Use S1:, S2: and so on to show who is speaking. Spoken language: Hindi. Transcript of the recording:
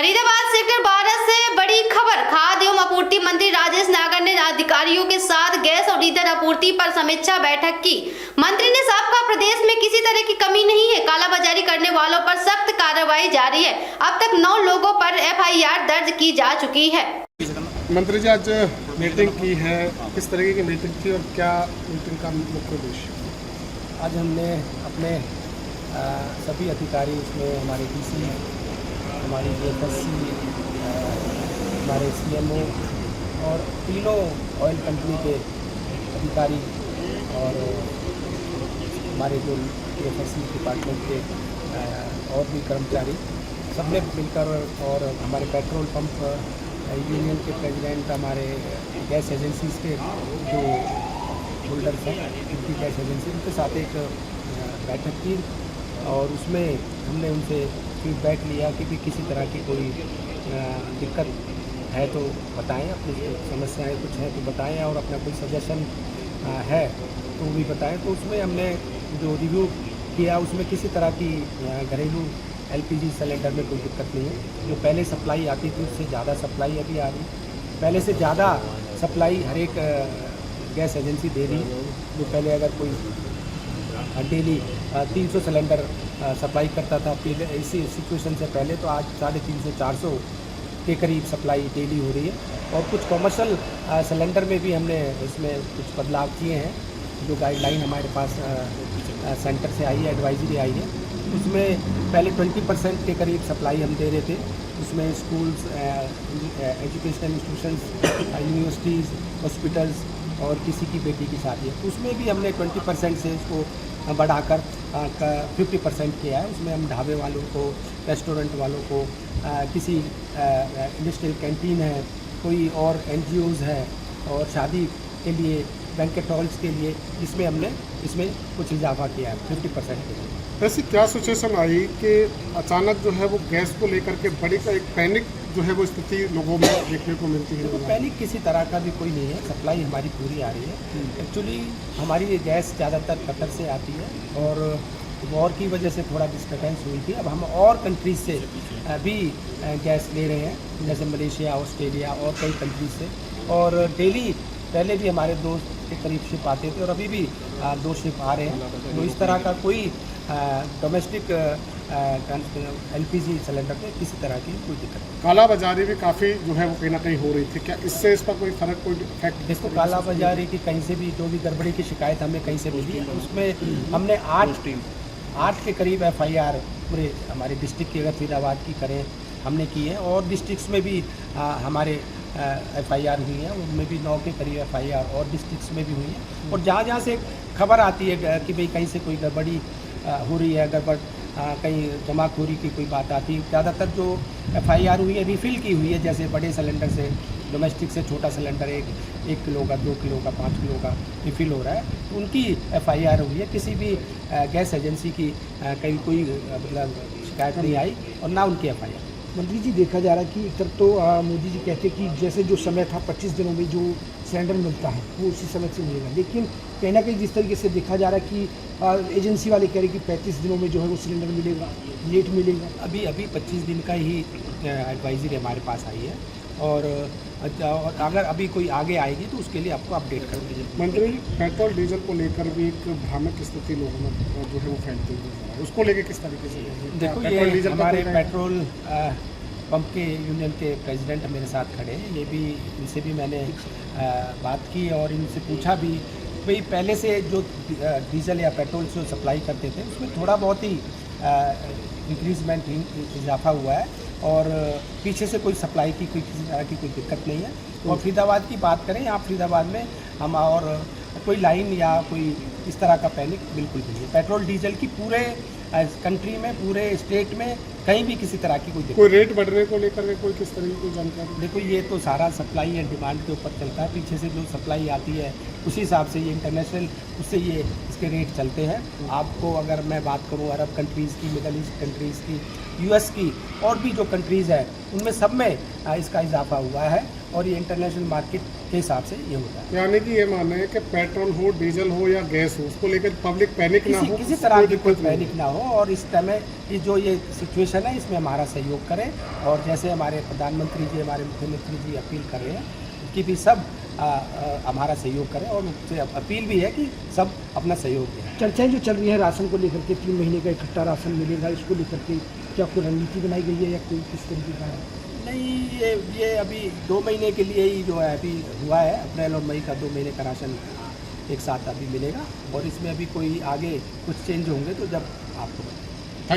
S1: फरीदाबाद सेक्टर 12 से बड़ी खबर। खाद्य एवं आपूर्ति मंत्री राजेश नागर ने अधिकारियों के साथ गैस और ईंधन आपूर्ति पर समीक्षा बैठक की। मंत्री ने साफ कहा, प्रदेश में किसी तरह की कमी नहीं है, कालाबाजारी करने वालों पर सख्त कार्रवाई जारी है। अब तक 9 लोगों पर FIR दर्ज की जा चुकी है।
S2: मंत्री जी, आज मीटिंग की है, किस तरीके की मीटिंग थी और क्या मीटिंग का मुख्य उद्देश्य?
S3: आज हमने अपने सभी अधिकारी, उसमें हमारे DC, हमारी DFSC, हमारे CMO और तीनों ऑयल कंपनी के अधिकारी और हमारे जो DFSC डिपार्टमेंट के और भी कर्मचारी सबने मिलकर, और हमारे पेट्रोल पंप यूनियन के प्रेसिडेंट, हमारे गैस एजेंसीज के जो होल्डर्स हैं, उनकी गैस एजेंसी, उनके साथ एक बैठक की और उसमें हमने उनसे फीडबैक लिया कि भी किसी तरह की कोई दिक्कत है तो बताएं, अपनी समस्याएं कुछ हैं तो बताएं, और अपना कोई सजेशन है तो वो भी बताएं। तो उसमें हमने जो रिव्यू किया उसमें किसी तरह की घरेलू LPG सिलेंडर में कोई दिक्कत नहीं है। जो पहले सप्लाई आती थी उससे ज़्यादा सप्लाई अभी आ रही है। पहले से ज़्यादा सप्लाई हर एक गैस एजेंसी दे रही है। जो पहले अगर कोई डेली 300 सिलेंडर सप्लाई करता था पहले, इसी सिचुएशन से पहले, तो आज 350-400 के करीब सप्लाई डेली हो रही है। और कुछ कमर्शियल सिलेंडर में भी हमने इसमें कुछ बदलाव किए हैं। जो गाइडलाइन हमारे पास सेंटर से आई है, एडवाइजरी आई है, उसमें पहले 20% के करीब सप्लाई हम दे रहे थे। उसमें schools, educational institutions, universities, hospitals और किसी की बेटी की शादी है, उसमें भी हमने 20% से इसको बढ़ाकर 50% किया है। उसमें हम ढाबे वालों को, रेस्टोरेंट वालों को, किसी इंडस्ट्रियल कैंटीन है, कोई और NGOs है, और शादी के लिए बैंकेट हॉल्स के लिए, इसमें हमने इसमें कुछ इजाफा किया है 50% के लिए।
S2: ऐसी क्या सिचुएशन आई कि अचानक जो है वो गैस को लेकर के बड़ी का एक पैनिक जो है वो स्थिति लोगों में देखने को मिलती है?
S3: तो पैनिक किसी तरह का भी कोई नहीं है, सप्लाई हमारी पूरी आ रही है। एक्चुअली हमारी ये गैस ज़्यादातर कतर से आती है और वॉर की वजह से थोड़ा डिस्टर्बेंस हुई थी। अब हम और कंट्रीज से भी गैस ले रहे हैं, जैसे मलेशिया, ऑस्ट्रेलिया और कई कंट्रीज से। और डेली पहले भी हमारे 2 के करीब शिप आते थे और अभी भी 2 शिप आ रहे हैं। तो इस तरह का कोई डोमेस्टिक LPG सिलेंडर में किसी तरह की कोई दिक्कत नहीं।
S2: कालाबाजारी भी काफ़ी जो है वो कहीं ना कहीं हो रही थी, क्या इससे इस पर कोई फर्क, कोई इफेक्ट?
S3: इसको कालाबाजारी की कहीं से भी जो भी गड़बड़ी की शिकायत हमें कहीं से मिली है, उसमें हमने 8 के करीब FIR पूरे हमारे डिस्ट्रिक्ट की, अगर फरीदाबाद की करें, हमने की है। और डिस्ट्रिक्ट्स में भी हमारे FIR हुई है, उनमें भी 9 के करीब FIR और डिस्ट्रिक्ट्स में भी हुई है। और जहाँ जहाँ से खबर आती है कि भाई कहीं से कोई गड़बड़ी हो रही है, गड़बड़ कहीं जमाखोरी की कोई बात आती है, ज़्यादातर जो FIR हुई है रिफ़िल की हुई है। जैसे बड़े सिलेंडर से, डोमेस्टिक से छोटा सिलेंडर 1 किलो का, 2 किलो का, 5 किलो का रिफ़िल हो रहा है, तो उनकी FIR हुई है। किसी भी गैस एजेंसी की कहीं कोई मतलब शिकायत नहीं आई और ना उनकी FIR।
S4: मंत्री जी, देखा जा रहा है कि एक तरफ तो मोदी जी कहते हैं कि जैसे जो समय था 25 दिनों में जो सिलेंडर मिलता है वो उसी समय से मिलेगा, लेकिन कहीं ना कहीं जिस तरीके से देखा जा रहा है कि एजेंसी वाले कह रहे हैं कि 35 दिनों में जो है वो सिलेंडर मिलेगा, लेट मिलेगा।
S3: अभी 25 दिन का ही एडवाइजरी हमारे पास आई है, और अगर अभी कोई आगे आएगी तो उसके लिए आपको अपडेट कर दीजिए।
S2: मंत्री, पेट्रोल डीजल को लेकर भी एक भ्रामक स्थिति लोगों में जो है वो फैलती है, उसको लेकर किस तरीके से?
S3: देखो, ये हमारे पेट्रोल पंप के यूनियन के प्रेसिडेंट मेरे साथ खड़े हैं, ये भी, इनसे भी मैंने बात की और इनसे पूछा भी भाई पहले से जो डीजल या पेट्रोल जो सप्लाई करते थे उसमें थोड़ा बहुत ही इंक्रीजमेंट, इजाफा हुआ है, और पीछे से कोई सप्लाई की कोई किसी तरह की कोई दिक्कत नहीं है। और फरीदाबाद की बात करें, यहाँ फरीदाबाद में हम और कोई लाइन या कोई इस तरह का पैनिक बिल्कुल भी नहीं है। पेट्रोल डीजल की पूरे कंट्री में, पूरे स्टेट में कहीं भी किसी तरह की कोई दिक्कत।
S2: कोई रेट बढ़ने को लेकर के कोई किस तरह की जानकारी?
S3: देखो, ये तो सारा सप्लाई एंड डिमांड के ऊपर चलता है। पीछे से जो सप्लाई आती है उसी हिसाब से ये इंटरनेशनल, उससे ये इसके रेट चलते हैं। आपको अगर मैं बात करूँ अरब कंट्रीज़ की, मिडल ईस्ट कंट्रीज़ की, US की, और भी जो कंट्रीज़ है उनमें सब में इसका इजाफा हुआ है, और ये इंटरनेशनल मार्केट के हिसाब से ये होता है।
S2: यानी कि ये मानना है कि पेट्रोल हो, डीजल हो या गैस हो, उसको लेकर पब्लिक पैनिक ना हो,
S3: किसी तरह की कोई
S2: दिक्कत नहीं हो।
S3: पैनिक ना हो, और इस समय की जो ये सिचुएशन है इसमें हमारा सहयोग करें, और जैसे हमारे प्रधानमंत्री जी, हमारे मुख्यमंत्री जी अपील कर रहे हैं कि भी सब हमारा सहयोग करें, और उनसे अपील भी है कि सब अपना सहयोग दें।
S4: चर्चाएं जो चल रही है राशन को लेकर के, 3 महीने का इकट्ठा राशन मिलेगा, इसको लेकर के क्या कोई रणनीति बनाई गई है या कोई किस तरीके का है?
S3: नहीं, ये अभी 2 महीने के लिए ही जो है अभी हुआ है, अप्रैल और मई का 2 महीने का राशन एक साथ अभी मिलेगा, और इसमें अभी कोई आगे कुछ चेंज होंगे तो जब आपको